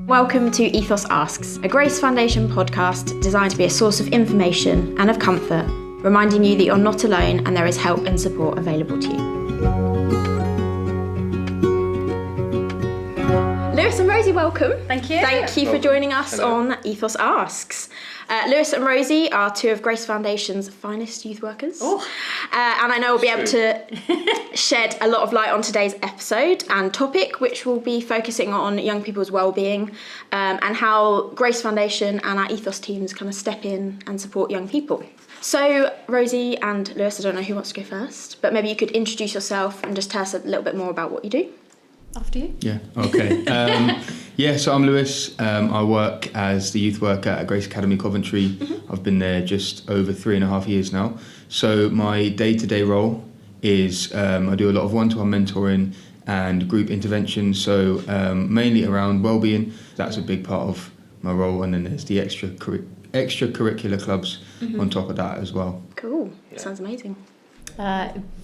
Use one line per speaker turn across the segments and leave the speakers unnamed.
Welcome to Ethos Asks, a Grace Foundation podcast designed to be a source of information and of comfort, reminding you that you're not alone and there is help and support available to you. Lewis and Rosie, welcome.
Thank you.
Thank you for joining us on Ethos Asks. Lewis and Rosie are two of Grace Foundation's finest youth workers. And I know we'll be able to shed a lot of light on today's episode and topic, which will be focusing on young people's wellbeing and how Grace Foundation and our Ethos teams kind of step in and support young people. So, Rosie and Lewis, I don't know who wants to go first, but maybe you could introduce yourself and just tell us a little bit more about what you do. After you.
Yeah, okay. So I'm Lewis. I work as the youth worker at Grace Academy Coventry. Mm-hmm. I've been there just over 3.5 years now. So my day-to-day role is I do a lot of one-to-one mentoring and group intervention, so mainly around wellbeing. That's a big part of my role, and then there's the extracurricular clubs on top of that as well.
Cool. Yeah. Sounds amazing.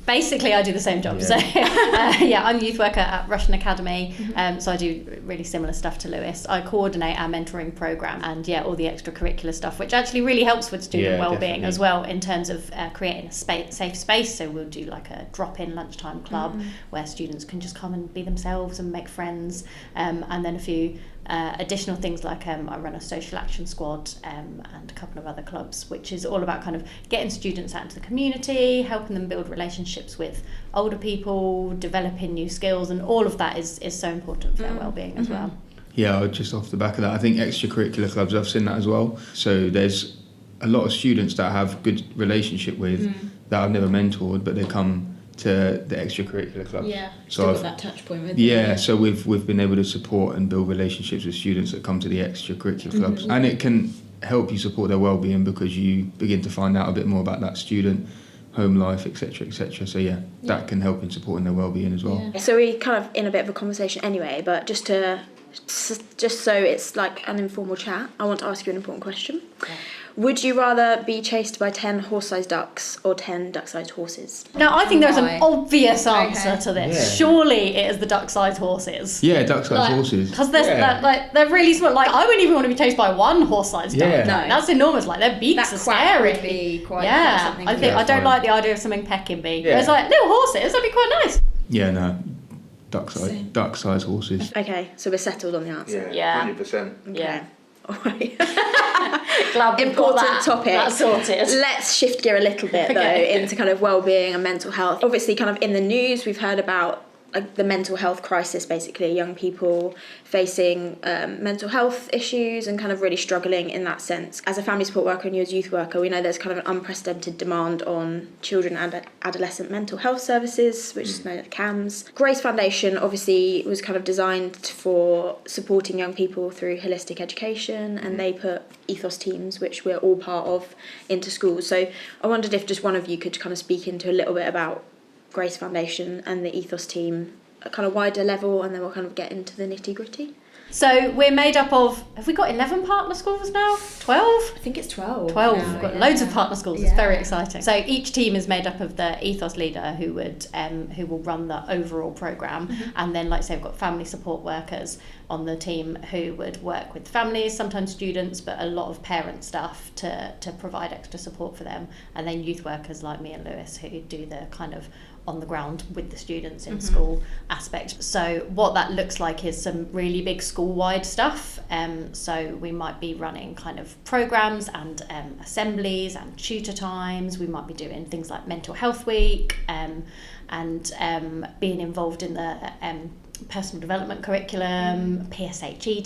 Basically, I do the same job. Yeah. So, I'm a youth worker at Russian Academy. So I do really similar stuff to Lewis. I coordinate our mentoring program and all the extracurricular stuff, which actually really helps with student wellbeing as well in terms of creating a safe space. So we'll do like a drop-in lunchtime club where students can just come and be themselves and make friends, and then a few additional things like I run a social action squad and a couple of other clubs, which is all about kind of getting students out into the community, helping them build relationships with older people, developing new skills, and all of that is so important for their well-being as well.
Yeah, just off the back of that, I think extracurricular clubs, I've seen that as well. So there's a lot of students that I have good relationship with that I've never mentored, but they come to the extracurricular club.
Yeah, so still got that touch point with
so we've been able to support and build relationships with students that come to the extracurricular clubs, and it can help you support their well-being because you begin to find out a bit more about that student, home life, etc. So that can help in supporting their well-being as well.
So we kind of in a bit of a conversation anyway, but just so it's like an informal chat, I want to ask you an important question. Would you rather be chased by 10 horse-sized ducks or 10 duck-sized horses?
Now, I think there's an obvious answer to this. Yeah. Surely it is the duck-sized horses.
Yeah, duck-sized horses.
Because they're really small. Like, I wouldn't even want to be chased by one horse-sized duck. No, that's enormous. Like, their beaks are scary.
Would be quite
something. I don't like the idea of something pecking me. It's like little horses. That'd be quite nice.
Yeah, no. Duck-sized horses.
Okay, so we're settled on the answer.
Yeah, 100%.
Yeah.
All right.
Important
topic.
That's sorted.
Let's shift gear a little bit though into kind of well-being and mental health. Obviously, kind of in the news, we've heard about the mental health crisis, basically young people facing mental health issues and kind of really struggling in that sense. As a family support worker and you as youth worker, we know there's kind of an unprecedented demand on children and adolescent mental health services, which is known as CAMS. Grace Foundation obviously was kind of designed for supporting young people through holistic education, and they put Ethos teams, which we're all part of, into schools. So I wondered if just one of you could kind of speak into a little bit about Grace Foundation and the Ethos team at a kind of wider level, and then we'll kind of get into the nitty-gritty.
So we're made up of, have we got 11 partner schools now? 12?
I think it's 12.
12. We've got loads of partner schools. It's very exciting. So each team is made up of the Ethos leader who will run the overall programme. And then, like I say, we've got family support workers on the team who would work with families, sometimes students, but a lot of parent staff to provide extra support for them. And then youth workers like me and Lewis who do the kind of on the ground with the students in school aspect. So what that looks like is some really big school-wide stuff. So we might be running kind of programs and assemblies and tutor times. We might be doing things like Mental Health Week and being involved in the personal development curriculum, PSHE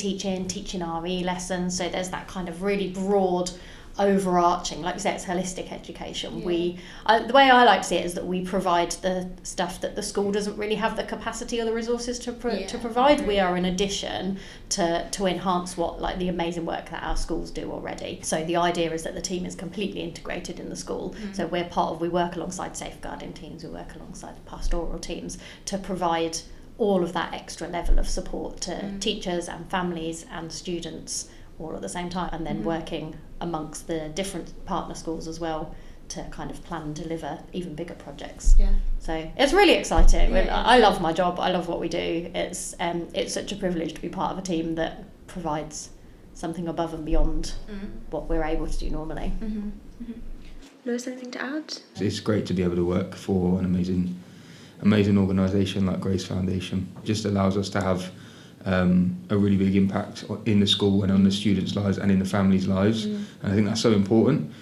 teaching RE lessons. So there's that kind of really broad overarching, like you say, it's holistic education. The way I like to see it is that we provide the stuff that the school doesn't really have the capacity or the resources to provide. We are an addition to enhance what like the amazing work that our schools do already. So the idea is that the team is completely integrated in the school. So we work alongside safeguarding teams, we work alongside pastoral teams to provide all of that extra level of support to teachers and families and students all at the same time, and then working amongst the different partner schools as well to kind of plan and deliver even bigger projects. So it's really exciting. I love my job. I love what we do. It's such a privilege to be part of a team that provides something above and beyond what we're able to do normally.
Lewis, anything to add?
It's great to be able to work for an amazing organisation like Grace Foundation. It just allows us to have a really big impact in the school and on the students' lives and in the families' lives. And I think that's so important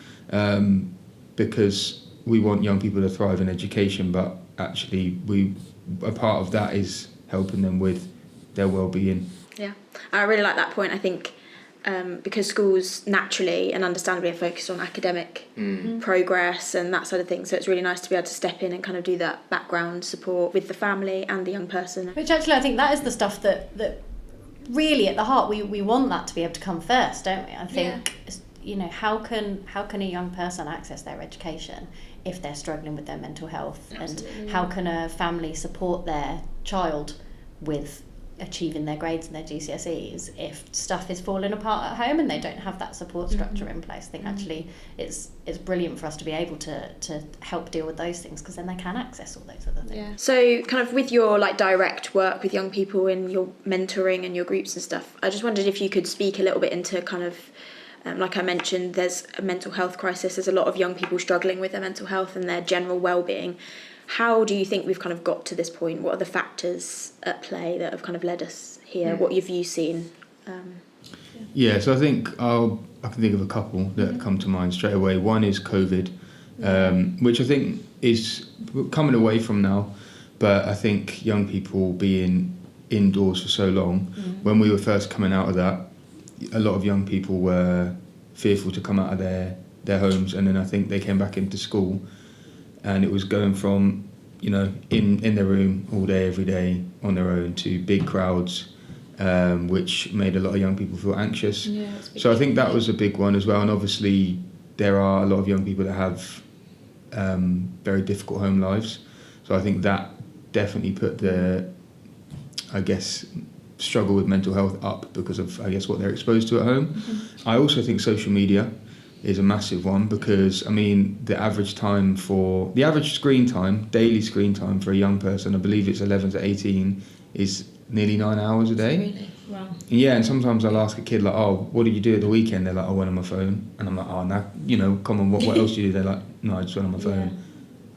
because we want young people to thrive in education, but actually a part of that is helping them with their well-being.
Yeah, I really like that point. I think because schools naturally and understandably are focused on academic progress and that sort of thing, so it's really nice to be able to step in and kind of do that background support with the family and the young person.
Which actually I think that is the stuff that really at the heart we want that to be able to come first, don't we? I think how can a young person access their education if they're struggling with their mental health? Absolutely. And how can a family support their child with achieving their grades and their GCSEs if stuff is falling apart at home and they don't have that support structure in place? I think actually it's brilliant for us to be able to help deal with those things, because then they can access all those other things.
Yeah. So kind of with your direct work with young people in your mentoring and your groups and stuff, I just wondered if you could speak a little bit into kind of like I mentioned, there's a mental health crisis. There's a lot of young people struggling with their mental health and their general well-being. How do you think we've kind of got to this point? What are the factors at play that have kind of led us here? What have you seen?
So I think I can think of a couple that come to mind straight away. One is COVID, which I think is coming away from now, but I think young people being indoors for so long, when we were first coming out of that, a lot of young people were fearful to come out of their homes, and then I think they came back into school, and it was going from, in their room all day, every day, on their own, to big crowds, which made a lot of young people feel anxious. So I think that was a big one as well, and obviously there are a lot of young people that have very difficult home lives. So I think that definitely put the, struggle with mental health up because of, what they're exposed to at home. I also think social media is a massive one, because the average screen time, daily screen time for a young person, I believe it's 11 to 18, is nearly 9 hours a day.
Really? Wow.
Yeah, and sometimes I'll ask a kid what did you do at the weekend? They're like, I went on my phone. And I'm like, now, come on, what else do you do? They're like, no, I just went on my phone.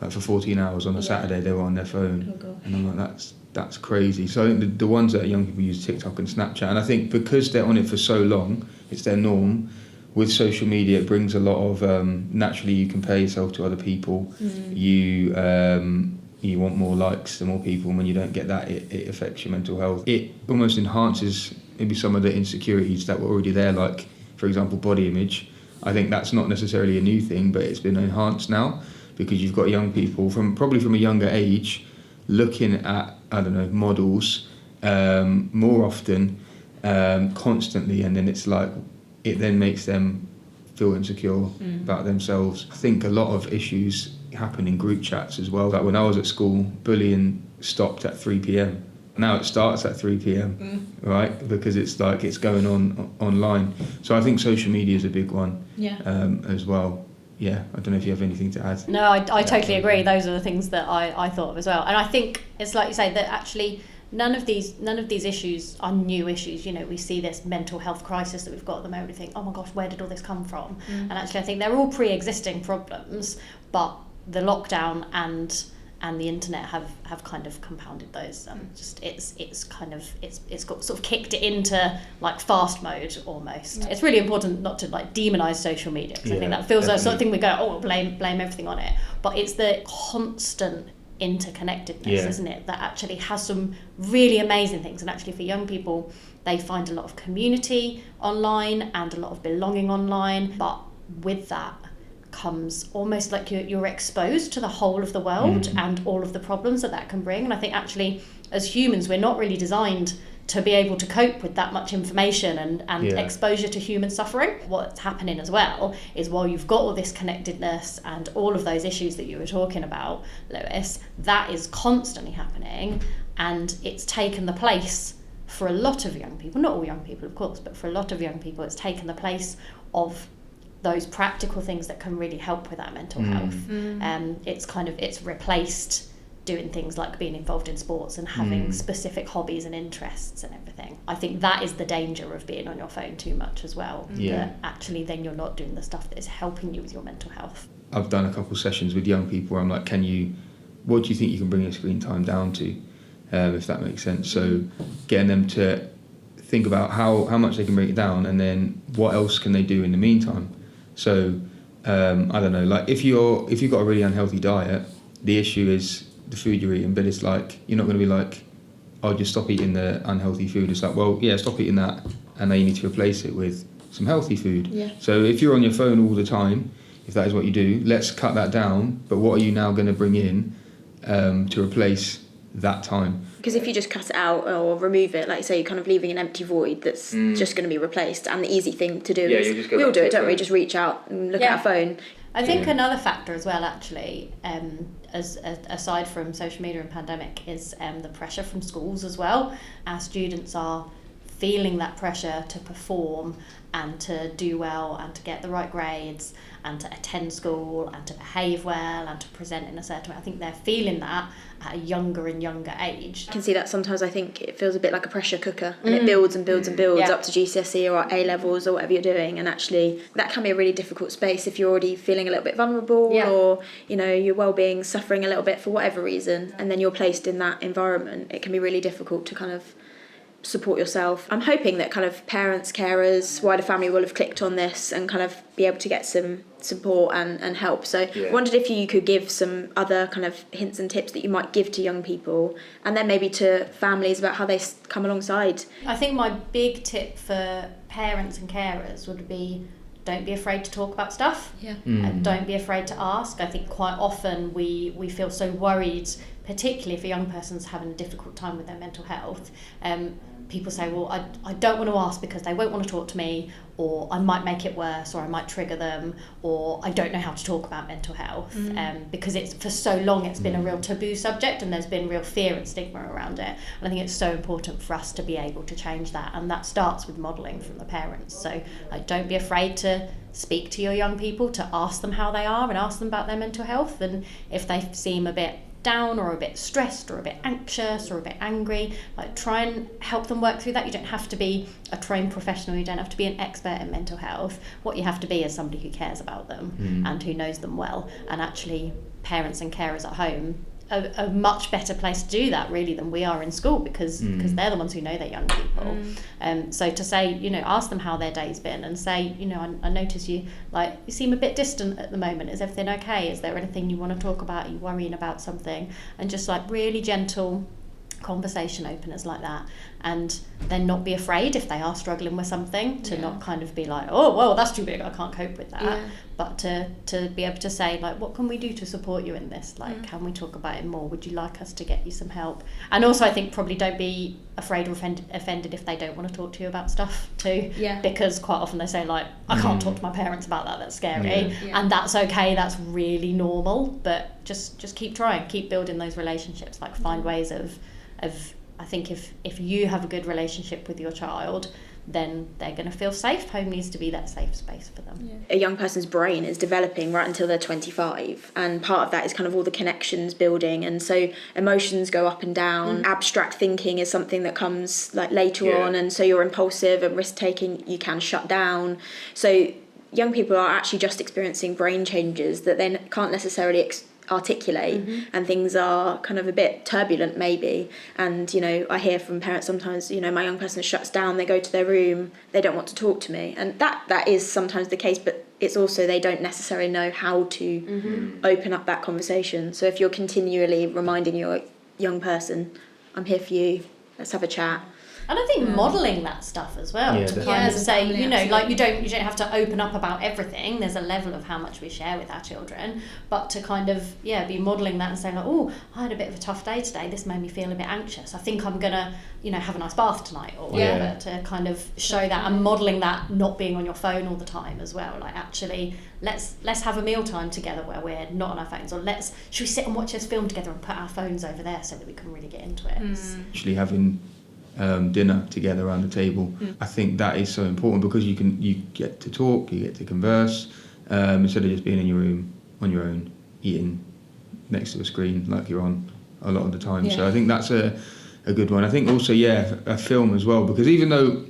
Like for 14 hours on a Saturday, they were on their phone.
Oh, gosh.
And I'm like, that's crazy. So I think the ones that young people use TikTok and Snapchat, and I think because they're on it for so long, it's their norm. With social media, it brings a lot of naturally you compare yourself to other people. You want more likes than more people, and when you don't get that, it affects your mental health. It almost enhances maybe some of the insecurities that were already there, like for example body image. I think that's not necessarily a new thing, but it's been enhanced now because you've got young people probably from a younger age looking at models more often, constantly, and then it's like it then makes them feel insecure about themselves. I think a lot of issues happen in group chats as well. Like when I was at school, bullying stopped at 3 p.m. Now it starts at 3 p.m, right? Because it's going on online. So I think social media is a big one as well. Yeah, I don't know if you have anything to add.
No, I totally agree. Those are the things that I thought of as well. And I think it's like you say, that actually none of these issues are new issues. We see this mental health crisis that we've got at the moment. We think, oh my gosh, where did all this come from? And actually I think they're all pre-existing problems, but the lockdown and the internet have kind of compounded those. It's got sort of kicked it into like fast mode almost. It's really important not to demonize social media, because I think that feels like sort of thing we go, blame everything on it. But it's the constant interconnectedness, isn't it, that actually has some really amazing things. And actually for young people, they find a lot of community online and a lot of belonging online, but with that comes almost like you're exposed to the whole of the world and all of the problems that can bring. And I think actually as humans we're not really designed to be able to cope with that much information and exposure to human suffering. What's happening as well is, while you've got all this connectedness and all of those issues that you were talking about, Lewis, that is constantly happening, and it's taken the place for a lot of young people, not all young people of course, but for a lot of young people it's taken the place of those practical things that can really help with that mental health. It's replaced doing things like being involved in sports and having specific hobbies and interests and everything. I think that is the danger of being on your phone too much as well. That actually then you're not doing the stuff that is helping you with your mental health.
I've done a couple of sessions with young people where I'm like, what do you think you can bring your screen time down to, if that makes sense? So getting them to think about how much they can bring it down, and then what else can they do in the meantime. So I don't know, like if you've got a really unhealthy diet, the issue is the food you're eating, but it's like you're not going to be like, oh, just stop eating the unhealthy food. It's like, well, yeah, stop eating that, and then you need to replace it with some healthy food. So if you're on your phone all the time, if that is what you do, let's cut that down, but what are you now going to bring in to replace that time?
Because if you just cut it out or remove it, like you say, you're kind of leaving an empty void that's just going to be replaced. And the easy thing to do is, we all do it, don't we? Just reach out and look at our phone.
I think another factor as well, actually, aside from social media and pandemic, is the pressure from schools as well. Our students are feeling that pressure to perform and to do well and to get the right grades and to attend school and to behave well and to present in a certain way. I think they're feeling that at a younger and younger age.
I can see that sometimes. I think it feels a bit like a pressure cooker, and it builds and builds and builds up to GCSE or A levels or whatever you're doing, and actually that can be a really difficult space if you're already feeling a little bit vulnerable or your well-being suffering a little bit for whatever reason, and then you're placed in that environment. It can be really difficult to kind of support yourself. I'm hoping that kind of parents, carers, wider family will have clicked on this and kind of be able to get some support and help. So I wondered if you could give some other kind of hints and tips that you might give to young people, and then maybe to families about how they come alongside.
I think my big tip for parents and carers would be, don't be afraid to talk about stuff. Don't be afraid to ask. I think quite often we feel so worried, particularly if a young person's having a difficult time with their mental health. People say, well, I don't want to ask because they won't want to talk to me, or I might make it worse, or I might trigger them, or I don't know how to talk about mental health, because it's for so long it's been a real taboo subject and there's been real fear and stigma around it. And I think it's so important for us to be able to change that, and that starts with modelling from the parents. So don't be afraid to speak to your young people, to ask them how they are and ask them about their mental health, and if they seem a bit down or a bit stressed or a bit anxious or a bit angry, like try and help them work through that. You don't have to be a trained professional, you don't have to be an expert in mental health. What you have to be is somebody who cares about them and who knows them well. And actually parents and carers at home are a much better place to do that really than we are in school, because they're the ones who know their young people. So to say, ask them how their day's been, and say, I notice you seem a bit distant at the moment. Is everything okay? Is there anything you want to talk about? Are you worrying about something? And just really gentle conversation openers like that, and then not be afraid if they are struggling with something to not kind of be like, oh well, that's too big, I can't cope with that, but to be able to say, what can we do to support you in this, can we talk about it more, would you like us to get you some help? And also I think probably don't be afraid or offended if they don't want to talk to you about stuff too, because quite often they say I can't talk to my parents about that, that's scary, and that's okay, that's really normal, but just keep trying, keep building those relationships, find ways of I think if you have a good relationship with your child, then they're going to feel safe. Home needs to be that safe space for them.
A young person's brain is developing right until they're 25, and part of that is kind of all the connections building, and so emotions go up and down. Abstract thinking is something that comes later on, and so you're impulsive and risk-taking, you can shut down. So young people are actually just experiencing brain changes that they can't necessarily articulate, and things are kind of a bit turbulent maybe, and I hear from parents sometimes, my young person shuts down, they go to their room, they don't want to talk to me, and that is sometimes the case, but it's also they don't necessarily know how to open up that conversation. So if you're continually reminding your young person, I'm here for you, let's have a chat.
And I think modelling that stuff as well, to kind of say, you don't have to open up about everything. There's a level of how much we share with our children, but to kind of, be modelling that and saying, I had a bit of a tough day today, this made me feel a bit anxious, I think I'm gonna, have a nice bath tonight or whatever, to kind of show that, and modelling that, not being on your phone all the time as well. Actually, let's have a mealtime together where we're not on our phones, or should we sit and watch this film together and put our phones over there so that we can really get into it.
Actually having dinner together around the table, I think that is so important, because you get to talk, you get to converse, instead of just being in your room on your own, eating next to a screen like you're on a lot of the time.
Yeah.
So I think that's a good one. I think also, a film as well, because even though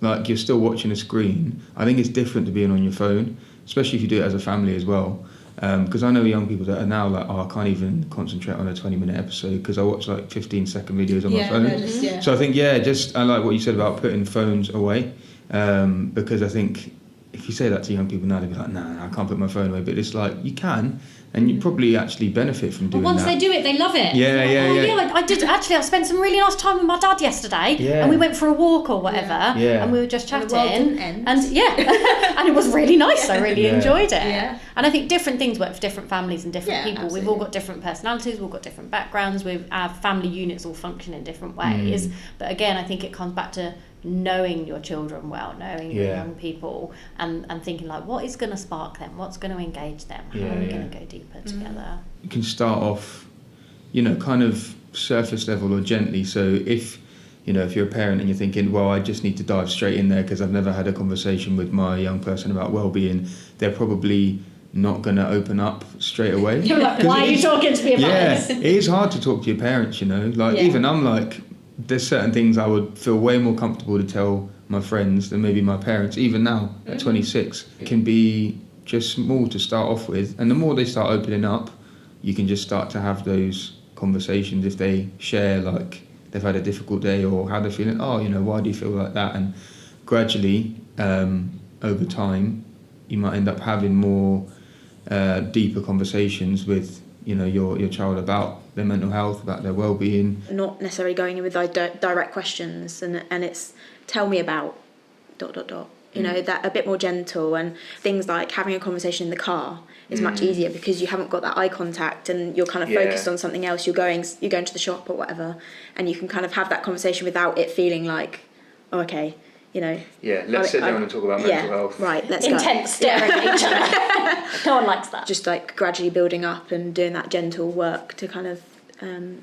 like you're still watching a screen, I think it's different to being on your phone, especially if you do it as a family as well. Because I know young people that are now like, I can't even concentrate on a 20-minute episode because I watch like 15-second videos on my phone. So I think, I like what you said about putting phones away, because I think if you say that to young people now, they'll be like, nah, I can't put my phone away. But it's like, you can, and you probably actually benefit from doing that.
Once they do it, they love it.
I did actually. I spent some really nice time with my dad yesterday, and we went for a walk or whatever, and we were just chatting, and and it was really nice. I really enjoyed it. Yeah. And I think different things work for different families and different people.
Absolutely.
We've all got different personalities. We've all got different backgrounds. Our family units all function in different ways. But again, I think it comes back to knowing your children well, knowing your young people, and thinking like, what is going to spark them? What's going to engage them? How are we going to go deeper together?
You can start off, kind of surface level or gently. So if you're a parent and you're thinking, well, I just need to dive straight in there because I've never had a conversation with my young person about well-being, they're probably not going to open up straight away.
You're like, why are you talking to me about this?
It is hard to talk to your parents, even I'm like, there's certain things I would feel way more comfortable to tell my friends than maybe my parents, even now at 26. It can be just small to start off with, and the more they start opening up, you can just start to have those conversations if they share like they've had a difficult day or how they're feeling. Why do you feel like that? And gradually, over time, you might end up having more deeper conversations with your child about their mental health, about their well-being.
Not necessarily going in with direct questions, and it's tell me about ... that a bit more gentle, and things like having a conversation in the car is much easier because you haven't got that eye contact and you're kind of focused on something else. You're going to the shop or whatever, and you can kind of have that conversation without it feeling like, oh, okay,
let's sit down and talk about mental health.
Right, let's
Intense staring at each other. No one likes that.
Just like gradually building up and doing that gentle work to kind of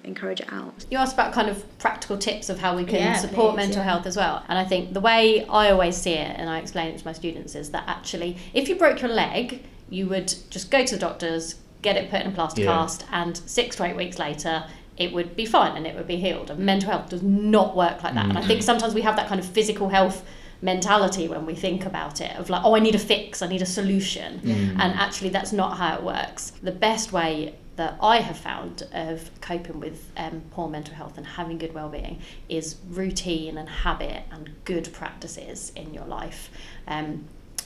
encourage it out.
You asked about kind of practical tips of how we can support mental health as well. And I think the way I always see it, and I explain it to my students, is that actually if you broke your leg, you would just go to the doctors, get it put in a plaster cast, and 6 to 8 weeks later it would be fine and it would be healed. And mental health does not work like that. And I think sometimes we have that kind of physical health mentality when we think about it, of like, I need a fix, I need a solution. And actually that's not how it works. The best way that I have found of coping with poor mental health and having good well-being is routine and habit and good practices in your life.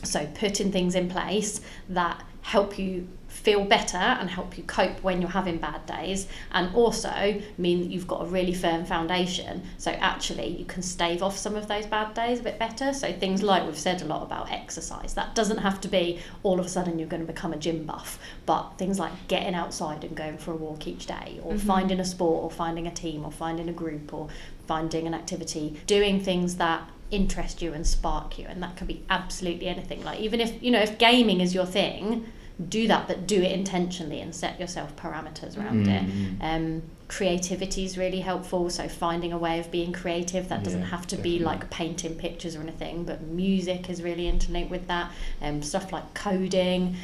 So putting things in place that help you feel better and help you cope when you're having bad days, and also mean that you've got a really firm foundation, so actually you can stave off some of those bad days a bit better. So things like we've said a lot about exercise, that doesn't have to be all of a sudden you're going to become a gym buff, but things like getting outside and going for a walk each day, or finding a sport, or finding a team, or finding a group, or finding an activity, doing things that interest you and spark you. And that can be absolutely anything, like even if gaming is your thing, do that, but do it intentionally and set yourself parameters around it. Creativity is really helpful, so finding a way of being creative that doesn't have to be like painting pictures or anything, but music is really interlinked with that. Stuff like coding,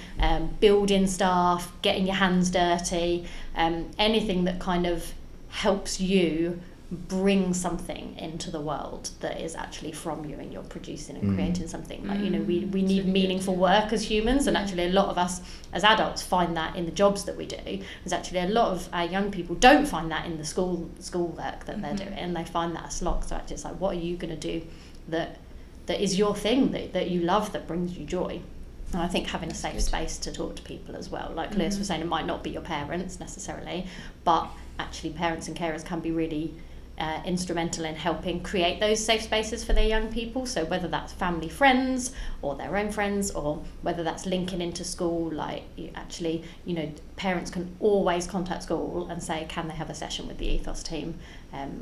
building stuff, getting your hands dirty, anything that kind of helps you bring something into the world that is actually from you, and you're producing and creating something. Like, we need meaningful work as humans, and actually a lot of us as adults find that in the jobs that we do. There's actually a lot of our young people don't find that in the school work that they're doing, and they find that a slog. So actually it's like, what are you going to do that is your thing, that you love, that brings you joy? And I think having a safe space to talk to people as well, like Lewis was saying, it might not be your parents necessarily, but actually parents and carers can be really instrumental in helping create those safe spaces for their young people. So whether that's family, friends, or their own friends, or whether that's linking into school, like parents can always contact school and say, can they have a session with the Ethos team,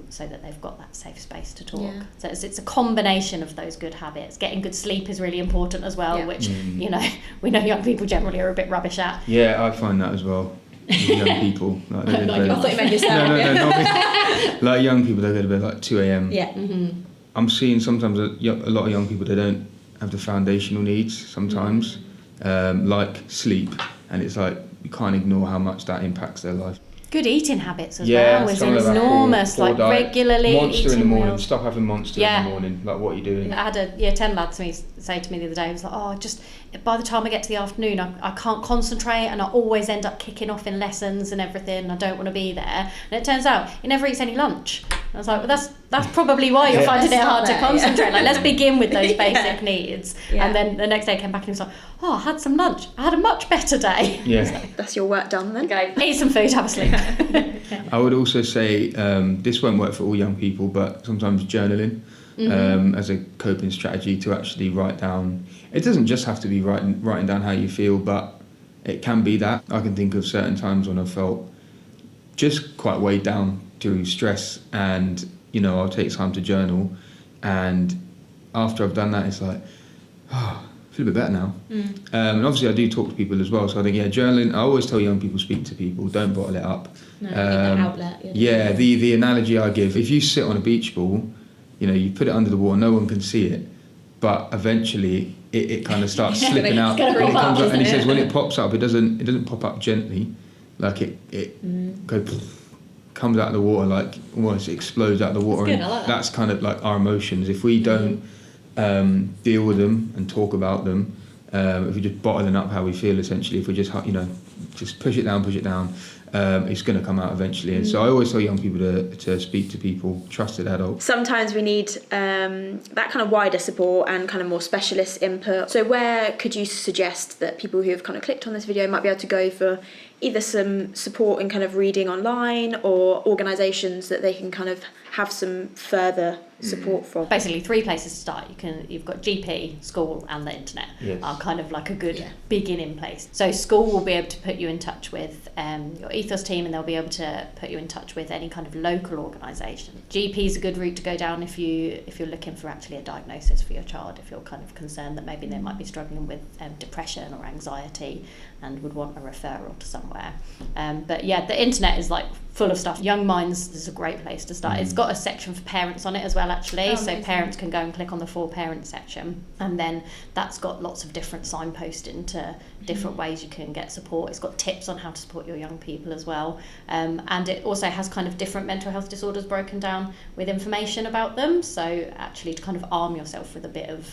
so that they've got that safe space to talk. So it's a combination of those good habits. Getting good sleep is really important as well, which we know young people generally are a bit rubbish at.
I find that as well. Young people, like
I thought you meant yourself.
No, not me. Like young people, they go to bed like 2 a.m. I'm seeing sometimes a lot of young people, they don't have the foundational needs sometimes, like sleep, and it's like you can't ignore how much that impacts their life.
Good eating habits as
Yeah,
well is
some of that
enormous.
poor
Like
diet.
regularly
Monster
eating
in the morning.
meals.
Stop having Monster in the morning. Like, what are you doing?
I had a year 10 lad say to me the other day, he was like, just by the time I get to the afternoon, I can't concentrate, and I always end up kicking off in lessons and everything, and I don't want to be there. And it turns out he never eats any lunch. I was like, well, that's probably why you're finding it hard to concentrate. Yeah. Like, let's begin with those basic needs. Yeah. And then the next day I came back and he was like, I had some lunch. I had a much better day.
Yeah.
That's your work done then.
Okay, eat some food, have a sleep.
I would also say this won't work for all young people, but sometimes journaling as a coping strategy to actually write down. It doesn't just have to be writing down how you feel, but it can be that. I can think of certain times when I felt just quite weighed down through stress, and I'll take time to journal, and after I've done that, it's like, I feel a bit better now. And obviously I do talk to people as well, so I think journaling. I always tell young people, speak to people, don't bottle it up.
No, get that outlet.
Yeah, the analogy I give, if you sit on a beach ball, you put it under the water, no one can see it, but eventually it kind of starts slipping out, and it comes up, and he says when it pops up, it doesn't pop up gently, like it comes out of the water, like almost explodes out of the water.
That's good,
and
I like that.
That's kind of like our emotions. If we don't deal with them and talk about them, if we just bottling up how we feel, essentially, if we just just push it down, it's going to come out eventually. And so I always tell young people to speak to people, trusted adults.
Sometimes we need that kind of wider support and kind of more specialist input. So where could you suggest that people who have kind of clicked on this video might be able to go for either some support in kind of reading online, or organisations that they can kind of have some further support from?
Basically 3 places to start. You've got GP, school, and the internet.
Yes.
Are kind of like a good beginning place. So school will be able to put you in touch with your Ethos team, and they'll be able to put you in touch with any kind of local organisation. GP is a good route to go down if you're looking for actually a diagnosis for your child, if you're kind of concerned that maybe they might be struggling with depression or anxiety and would want a referral to somewhere. But yeah, the internet is like full of stuff. Young Minds is a great place to start. It's got a section for parents on it as well, actually. So parents can go and click on the For Parents section, and then that's got lots of different signposts into different ways you can get support. It's got tips on how to support your young people as well, and it also has kind of different mental health disorders broken down with information about them, so actually to kind of arm yourself with a bit of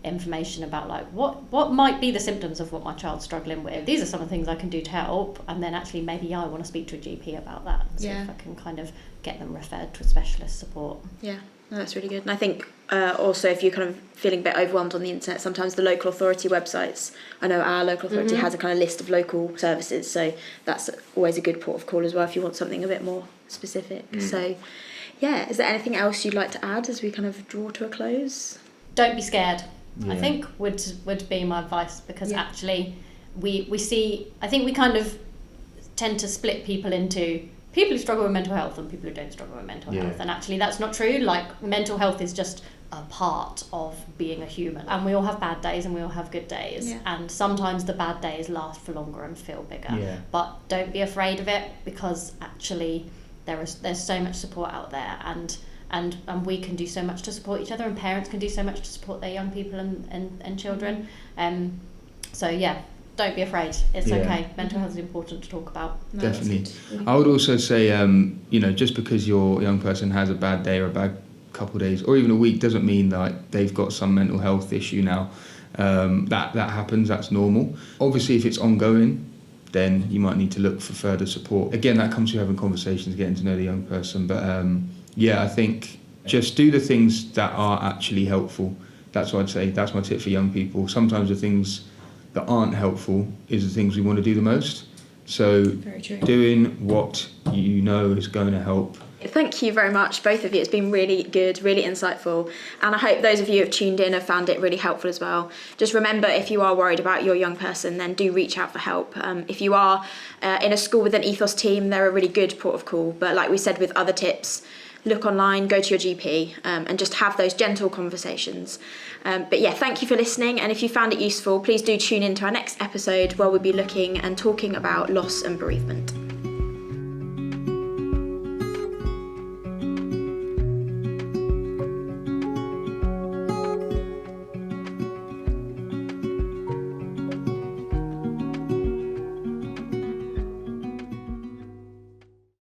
information about like what might be the symptoms of what my child's struggling with. These are some of the things I can do to help, and then actually maybe I want to speak to a GP about that and see if I can kind of get them referred to a specialist support.
Yeah, no, that's really good. And I think also if you're kind of feeling a bit overwhelmed on the internet, sometimes the local authority websites, I know our local authority has a kind of list of local services, so that's always a good port of call as well if you want something a bit more specific. So yeah, is there anything else you'd like to add as we kind of draw to a close?
Don't be scared. I think would be my advice, because actually we see, I think we kind of tend to split people into people who struggle with mental health and people who don't struggle with mental health, and actually that's not true. Like, mental health is just a part of being a human, and we all have bad days and we all have good days, and sometimes the bad days last for longer and feel bigger, but don't be afraid of it, because actually there's so much support out there, and we can do so much to support each other, and parents can do so much to support their young people and children. So yeah, don't be afraid. It's okay. Mental health is important to talk about.
No,
definitely. I would also say, just because your young person has a bad day or a bad couple of days or even a week doesn't mean that they've got some mental health issue now. That happens. That's normal. Obviously, if it's ongoing, then you might need to look for further support. Again, that comes through having conversations, getting to know the young person. But I think just do the things that are actually helpful. That's what I'd say. That's my tip for young people. Sometimes the things that aren't helpful is the things we want to do the most. So doing what you know is going to help.
Thank you very much, both of you. It's been really good, really insightful. And I hope those of you who have tuned in have found it really helpful as well. Just remember, if you are worried about your young person, then do reach out for help. If you are in a school with an Ethos team, they're a really good port of call. But like we said with other tips, look online, go to your GP, and just have those gentle conversations. But yeah, thank you for listening. And if you found it useful, please do tune in to our next episode where we'll be looking and talking about loss and bereavement.